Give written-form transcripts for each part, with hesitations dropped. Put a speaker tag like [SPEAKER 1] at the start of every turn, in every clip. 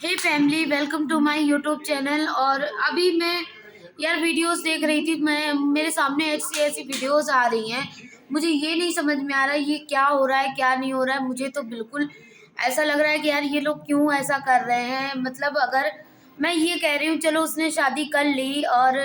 [SPEAKER 1] Hey family, welcome to my YouTube channel. और अभी मैं वीडियोस देख रही थी। मैं मेरे सामने ऐसी ऐसी वीडियोस आ रही हैं, मुझे ये नहीं समझ में आ रहा है ये क्या हो रहा है क्या नहीं हो रहा है। मुझे तो बिल्कुल ऐसा लग रहा है कि यार ये लोग क्यों ऐसा कर रहे हैं। मतलब अगर मैं ये कह रही हूँ चलो उसने शादी कर ली, और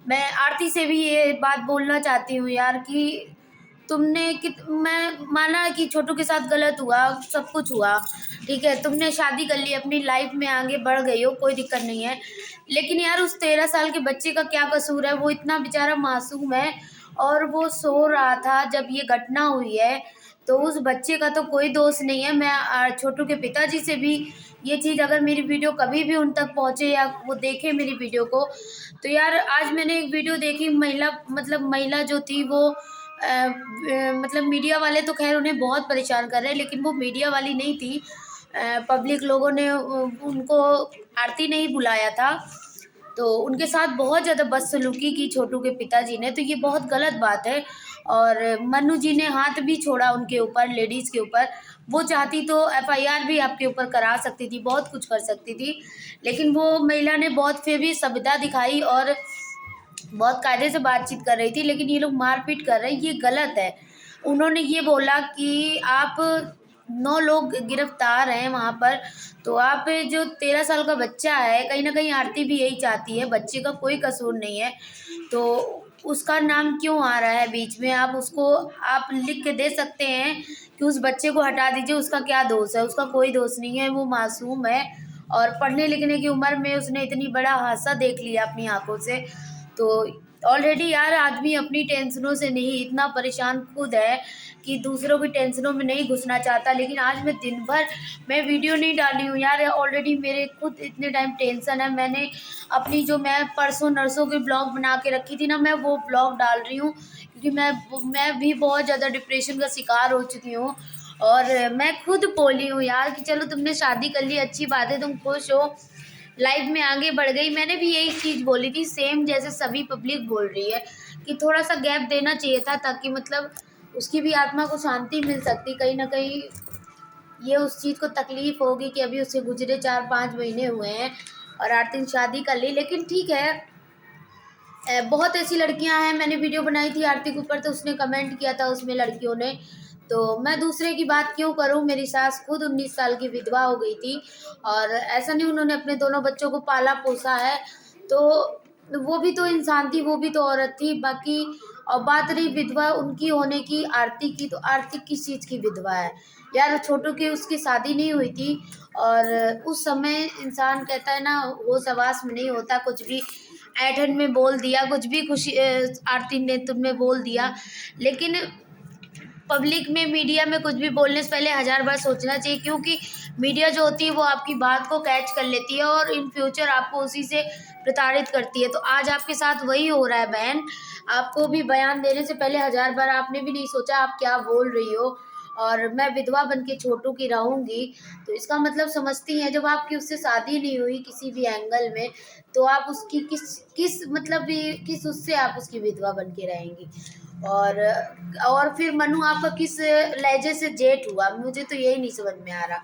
[SPEAKER 1] मैं आरती से भी ये बात बोलना चाहती हूँ यार कि तुमने कि मैं माना कि छोटू के साथ गलत हुआ, सब कुछ हुआ, ठीक है, तुमने शादी कर ली, अपनी लाइफ में आगे बढ़ गई हो, कोई दिक्कत नहीं है। लेकिन यार उस 13 साल के बच्चे का क्या कसूर है? वो इतना बेचारा मासूम है और वो सो रहा था जब ये घटना हुई है। तो उस बच्चे का तो कोई दोष नहीं है। मैं छोटू के पिताजी से भी ये चीज़, अगर मेरी वीडियो कभी भी उन तक पहुंचे या वो देखे मेरी वीडियो को, तो यार आज मैंने एक वीडियो देखी, महिला जो थी वो मतलब मीडिया वाले तो खैर उन्हें बहुत परेशान कर रहे हैं, लेकिन वो मीडिया वाली नहीं थी। पब्लिक लोगों ने उनको आरती नहीं बुलाया था, तो उनके साथ बहुत ज़्यादा बदसलूकी की छोटू के पिताजी ने, तो ये बहुत गलत बात है। और मनु जी ने हाथ भी छोड़ा उनके ऊपर, लेडीज़ के ऊपर। वो चाहती तो एफआईआर भी आपके ऊपर करा सकती थी, बहुत कुछ कर सकती थी, लेकिन वो महिला ने बहुत फिर भी सभ्यता दिखाई और बहुत कायदे से बातचीत कर रही थी। लेकिन ये लोग मारपीट कर रहे हैं, ये गलत है। उन्होंने ये बोला कि आप 9 लोग गिरफ्तार हैं वहाँ पर, तो आप जो 13 साल का बच्चा है, कहीं ना कहीं आरती भी यही चाहती है, बच्चे का कोई कसूर नहीं है, तो उसका नाम क्यों आ रहा है बीच में? आप उसको आप लिख के दे सकते हैं कि उस बच्चे को हटा दीजिए, उसका क्या दोष है? उसका कोई दोष नहीं है, वो मासूम है और पढ़ने लिखने की उम्र में उसने इतनी बड़ा हादसा देख लिया अपनी आंखों से। तो ऑलरेडी यार आदमी अपनी टेंशनों से नहीं, इतना परेशान खुद है कि दूसरों की टेंशनों में नहीं घुसना चाहता। लेकिन आज मैं दिन भर मैं वीडियो नहीं डाली हूँ यार, ऑलरेडी मेरे खुद इतने टाइम टेंशन है। मैंने अपनी जो मैं परसों नर्सों की ब्लॉग बना के रखी थी ना, मैं वो ब्लॉग डाल रही हूँ क्योंकि मैं भी बहुत ज़्यादा डिप्रेशन का शिकार हो चुकी हूँ। और मैं खुद बोली हूँ यार कि चलो तुमने शादी कर ली, अच्छी बात है, तुम खुश हो, लाइफ में आगे बढ़ गई। मैंने भी यही चीज़ बोली थी, सेम जैसे सभी पब्लिक बोल रही है कि थोड़ा सा गैप देना चाहिए था, ताकि मतलब उसकी भी आत्मा को शांति मिल सकती। कहीं ना कहीं ये उस चीज़ को तकलीफ होगी कि अभी उससे गुजरे 4-5 महीने हुए हैं और आरती ने शादी कर ली। लेकिन ठीक है, बहुत ऐसी लड़कियां हैं, मैंने वीडियो बनाई थी आरती के ऊपर, तो उसने कमेंट किया था उसमें लड़कियों ने, तो मैं दूसरे की बात क्यों करूं? मेरी सास खुद 19 साल की विधवा हो गई थी, और ऐसा नहीं उन्होंने अपने दोनों बच्चों को पाला पोसा है, तो वो भी तो इंसान थी, वो भी तो औरत थी। बाकी और बात रही विधवा उनकी होने की, आरती की, तो आरती किस चीज़ की विधवा है यार? छोटू की उसकी शादी नहीं हुई थी, और उस समय इंसान कहता है ना, होश हवास में नहीं होता, कुछ भी ऐठन में बोल दिया, कुछ भी खुशी आरती ने तुमने बोल दिया। लेकिन पब्लिक में, मीडिया में कुछ भी बोलने से पहले 1000 बार सोचना चाहिए, क्योंकि मीडिया जो होती है वो आपकी बात को कैच कर लेती है और इन फ्यूचर आपको उसी से प्रताड़ित करती है। तो आज आपके साथ वही हो रहा है बहन। आपको भी बयान देने से पहले 1000 बार आपने भी नहीं सोचा आप क्या बोल रही हो। और मैं विधवा बन के छोटू की रहूंगी, तो इसका मतलब समझती हैं, जब आपकी उससे शादी नहीं हुई किसी भी एंगल में, तो आप उसकी किस किस मतलब किस उससे आप उसकी विधवा बन के रहेंगी? और फिर मनु आपका किस लहजे से जेठ हुआ? मुझे तो यही नहीं समझ में आ रहा।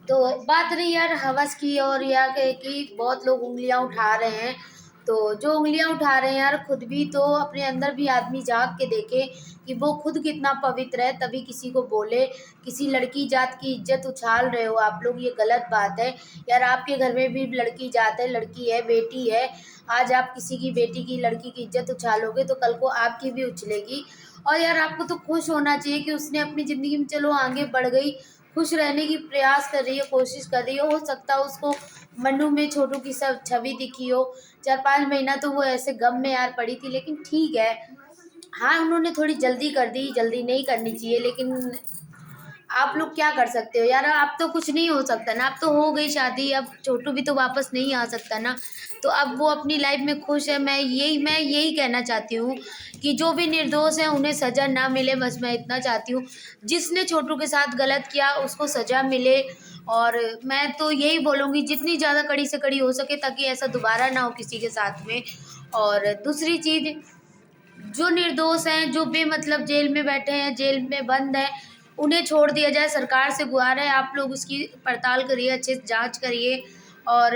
[SPEAKER 1] तो बात रही यार हवस की, और या कि बहुत लोग उंगलियां उठा रहे हैं, तो जो उंगलियां उठा रहे हैं यार, खुद भी तो अपने अंदर भी आदमी झांक के देखे कि वो खुद कितना पवित्र है, तभी किसी को बोले। किसी लड़की जात की इज्जत उछाल रहे हो आप लोग, ये गलत बात है यार। आपके घर में भी लड़की जात है, लड़की है, बेटी है। आज आप किसी की बेटी की, लड़की की इज्जत उछालोगे तो कल को आपकी भी उछलेगी। और यार आपको तो खुश होना चाहिए कि उसने अपनी ज़िंदगी में चलो आगे बढ़ गई, खुश रहने की प्रयास कर रही है, कोशिश कर रही है। हो सकता है उसको मनु में छोटू की सब छवि दिखी हो। 4-5 महीना तो वो ऐसे गम में यार पड़ी थी, लेकिन ठीक है। हाँ, उन्होंने थोड़ी जल्दी कर दी, जल्दी नहीं करनी चाहिए, लेकिन आप लोग क्या कर सकते हो यार? अब तो कुछ नहीं हो सकता ना, अब तो हो गई शादी, अब छोटू भी तो वापस नहीं आ सकता ना। तो अब वो अपनी लाइफ में खुश है। मैं यही कहना चाहती हूँ कि जो भी निर्दोष है उन्हें सज़ा ना मिले, बस मैं इतना चाहती हूँ। जिसने छोटू के साथ गलत किया उसको सज़ा मिले, और मैं तो यही बोलूँगी जितनी ज़्यादा कड़ी से कड़ी हो सके, ताकि ऐसा दोबारा ना हो किसी के साथ में। और दूसरी चीज़, जो निर्दोष हैं, जो बेमतलब जेल में बैठे हैं, जेल में बंद हैं, उन्हें छोड़ दिया जाए। सरकार से गुहार है, आप लोग उसकी पड़ताल करिए, अच्छे से जाँच करिए। और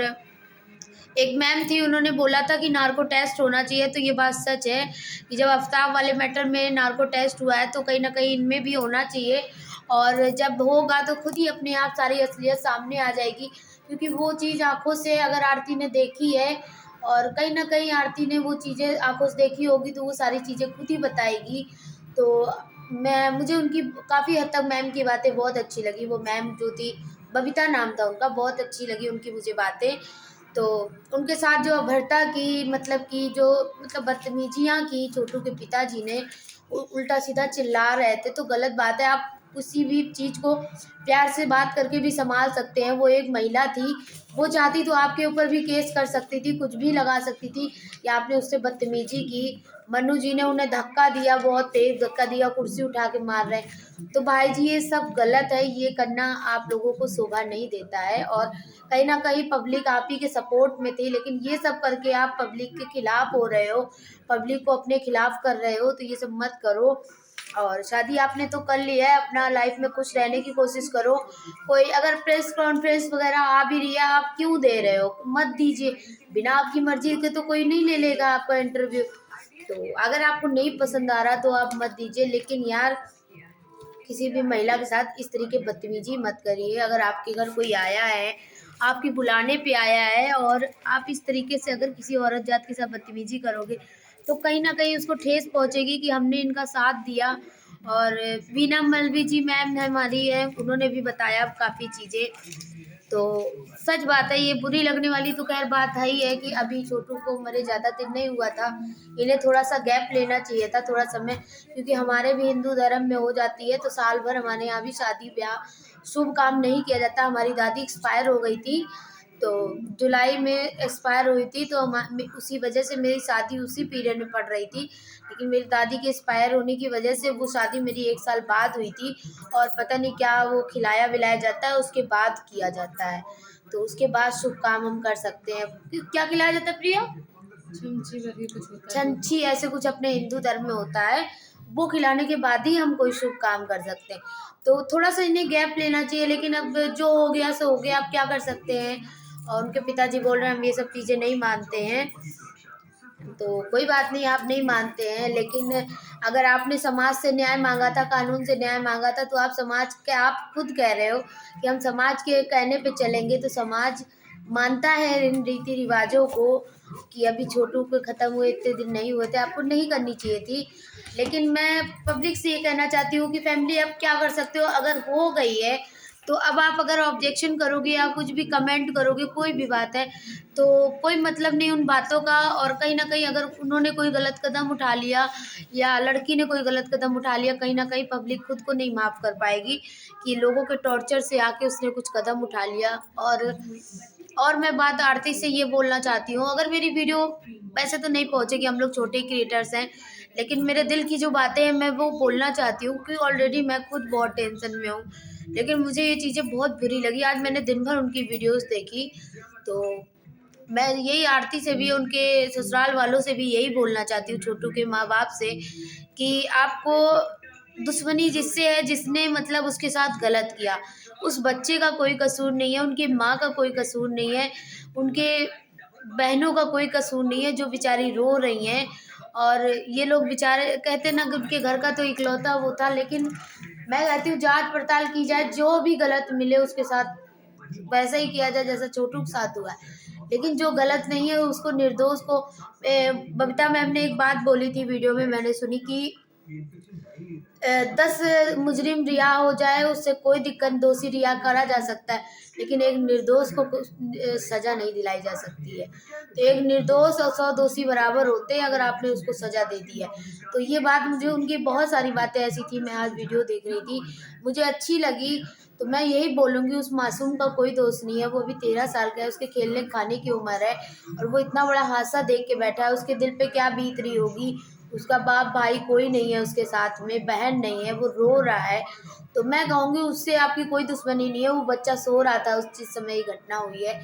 [SPEAKER 1] एक मैम थी, उन्होंने बोला था कि नार्को टेस्ट होना चाहिए, तो ये बात सच है कि जब आफ्ताब वाले मैटर में नार्को टेस्ट हुआ है तो कहीं न कहीं इनमें भी होना चाहिए। और जब होगा तो खुद ही अपने आप सारी असलियत सामने आ जाएगी, क्योंकि वो चीज़ आँखों से अगर आरती ने देखी है और कहीं न कहीं आरती ने वो चीज़ें आँखों से देखी होगी, तो वो सारी चीज़ें खुद ही बताएगी। तो मुझे उनकी काफ़ी हद तक मैम की बातें बहुत अच्छी लगी। वो मैम जो थी, बबीता नाम था उनका, बहुत अच्छी लगी उनकी मुझे बातें। तो उनके साथ जो अभद्रता की, मतलब कि जो बदतमीज़ियाँ की छोटू के पिताजी ने, उल्टा-सीधा चिल्ला रहे थे, तो गलत बात है। आप किसी भी चीज़ को प्यार से बात करके भी सँभाल सकते हैं। वो एक महिला थी, वो चाहती तो आपके ऊपर भी केस कर सकती थी, कुछ भी लगा सकती थी, या आपने उससे बदतमीज़ी की। मनु जी ने उन्हें धक्का दिया, बहुत तेज़ धक्का दिया, कुर्सी उठा के मार रहे हैं। तो भाई जी, ये सब गलत है, ये करना आप लोगों को शोभा नहीं देता है। और कहीं न कहीं पब्लिक आप ही के सपोर्ट में थी, लेकिन ये सब करके आप पब्लिक के खिलाफ हो रहे हो, पब्लिक को अपने खिलाफ कर रहे हो, तो ये सब मत करो। और शादी आपने तो कर लिया है, अपना लाइफ में खुश रहने की कोशिश करो। कोई अगर प्रेस कॉन्फ्रेंस वगैरह आ भी रही है, आप क्यों दे रहे हो? मत दीजिए, बिना आपकी मर्ज़ी के तो कोई नहीं ले लेगा आपका इंटरव्यू। तो अगर आपको नहीं पसंद आ रहा तो आप मत दीजिए, लेकिन यार किसी भी महिला के साथ इस तरीके बदतमीजी मत करिए। अगर आपके घर कोई आया है, आपके बुलाने पे आया है, और आप इस तरीके से अगर किसी औरत जात के साथ बदतमीजी करोगे, तो कहीं न कहीं उसको ठेस पहुँचेगी कि हमने इनका साथ दिया। और वीना मलवी जी मैम हमारी हैं, उन्होंने भी बताया काफ़ी चीज़ें। तो सच बात है, ये बुरी लगने वाली तो ख़ैर बात है ही है कि अभी छोटू को मरे ज़्यादा दिन नहीं हुआ था। इन्हें थोड़ा-सा गैप लेना चाहिए था, थोड़ा समय, क्योंकि हमारे भी हिंदू धर्म में हो जाती है, तो साल भर हमारे यहाँ भी शादी-ब्याह शुभ काम नहीं किया जाता। हमारी दादी एक्सपायर हो गई थी, तो जुलाई में एक्सपायर हुई थी, तो उसी वजह से मेरी शादी उसी पीरियड में पड़ रही थी। लेकिन मेरी दादी के एक्सपायर होने की वजह से वो शादी मेरी 1 साल बाद हुई थी, और पता नहीं क्या वो खिलाया-विलाया जाता है, उसके बाद किया जाता है। तो उसके बाद शुभ काम हम कर सकते हैं। क्या खिलाया जाता है प्रिया? छंछी करके कुछ होता है। छंछी ऐसे कुछ अपने हिंदू धर्म में होता है, वो खिलाने के बाद ही हम कोई शुभ काम कर सकते हैं। तो थोड़ा-सा इन्हें गैप लेना चाहिए, लेकिन अब जो हो गया सो हो गया, अब क्या कर सकते हैं। और उनके पिताजी बोल रहे हैं हम ये सब चीज़ें नहीं मानते हैं। तो कोई बात नहीं, आप नहीं मानते हैं, लेकिन अगर आपने समाज से न्याय माँगा था, कानून से न्याय माँगा था, तो आप समाज के, आप खुद कह रहे हो कि हम समाज के कहने पे चलेंगे, तो समाज मानता है इन रीति-रिवाज़ों को कि अभी छोटू के ख़त्म हुए इतने दिन नहीं हुए थे, आपको नहीं करनी चाहिए थी। लेकिन मैं पब्लिक से ये कहना चाहती हूँ कि फैमिली अब क्या कर सकते हो, अगर हो गई है, तो अब आप अगर ऑब्जेक्शन करोगे या कुछ भी कमेंट करोगे, कोई भी बात है, तो कोई मतलब नहीं उन बातों का। और कहीं न कहीं अगर उन्होंने कोई गलत कदम उठा लिया या लड़की ने कोई गलत कदम उठा लिया, कहीं न कहीं पब्लिक खुद को नहीं माफ़ कर पाएगी कि लोगों के टॉर्चर से आके उसने कुछ कदम उठा लिया। और मैं बात आरती से ये बोलना चाहती हूँ, अगर मेरी वीडियो वैसे तो नहीं पहुँचेगी, हम लोग छोटे क्रिएटर्स हैं, लेकिन मेरे दिल की जो बातें हैं मैं वो बोलना चाहती हूँ, क्योंकि ऑलरेडी मैं खुद बहुत टेंशन में हूँ। लेकिन मुझे ये चीज़ें बहुत बुरी लगी। आज मैंने दिन भर उनकी वीडियोज़ देखी, तो मैं यही आरती से भी, उनके ससुराल वालों से भी यही बोलना चाहती हूँ, छोटू के माँ-बाप से, कि आपको दुश्मनी जिससे है, जिसने मतलब उसके साथ गलत किया, उस बच्चे का कोई कसूर नहीं है, उनकी माँ का कोई कसूर नहीं है, उनके बहनों का कोई कसूर नहीं है, जो बेचारी रो रही हैं। और ये लोग बेचारे कहते हैं ना कि उनके घर का तो इकलौता वो था, लेकिन मैं कहती हूँ जाँच-पड़ताल की जाए, जो भी गलत मिले उसके साथ वैसा ही किया जाए जैसा छोटू के साथ हुआ है। लेकिन जो गलत नहीं है उसको, निर्दोष को, बबीता मैम ने एक बात बोली थी वीडियो में, मैंने सुनी कि 10 मुजरिम रिहा हो जाए उससे कोई दिक्कत, दोषी रिहा करा जा सकता है, लेकिन एक निर्दोष को सज़ा नहीं दिलाई जा सकती है। तो एक निर्दोष और 100 दोषी बराबर होते हैं, अगर आपने उसको सज़ा दे दी है। तो ये बात, मुझे उनकी बहुत सारी बातें ऐसी थी, मैं आज वीडियो देख रही थी, मुझे अच्छी लगी। तो मैं यही बोलूँगी, उस मासूम का कोई दोष नहीं है, वो अभी 13 साल का है, उसके खेलने-खाने की उम्र है, और वो इतना बड़ा हादसा देख के बैठा है, उसके दिल पे क्या बीत रही होगी। उसका बाप भाई कोई नहीं है उसके साथ में, बहन नहीं है, वो रो रहा है। तो मैं कहूँगी उससे आपकी कोई दुश्मनी नहीं है, वो बच्चा सो रहा था उस जिस समय ये घटना हुई है।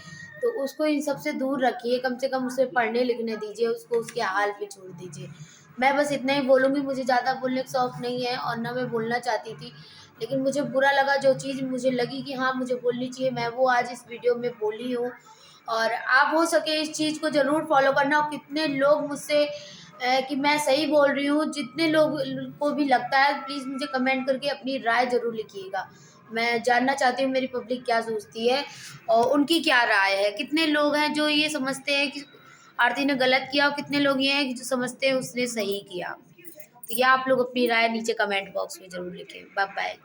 [SPEAKER 1] तो उसको इन सब से दूर रखिए, कम से कम उसे पढ़ने-लिखने दीजिए, उसको उसके हाल पे छोड़ दीजिए। मैं बस इतना ही बोलूँगी, मुझे ज़्यादा बोलने का शौक नहीं है और ना मैं बोलना चाहती थी। लेकिन मुझे बुरा लगा, जो चीज़ मुझे लगी कि हाँ मुझे बोलनी चाहिए, मैं वो आज इस वीडियो में बोली हूँ। और आप हो सके इस चीज़ को ज़रूर फॉलो करना। और कितने लोग मुझसे कि मैं सही बोल रही हूँ, जितने लोग को भी लगता है, प्लीज़ मुझे कमेंट करके अपनी राय ज़रूर लिखिएगा। मैं जानना चाहती हूँ मेरी पब्लिक क्या सोचती है और उनकी क्या राय है। कितने लोग हैं जो ये समझते हैं कि आरती ने गलत किया, और कितने लोग ये हैं कि जो समझते हैं उसने सही किया। तो ये आप लोग अपनी राय नीचे कमेंट बॉक्स में ज़रूर लिखें। Bye bye.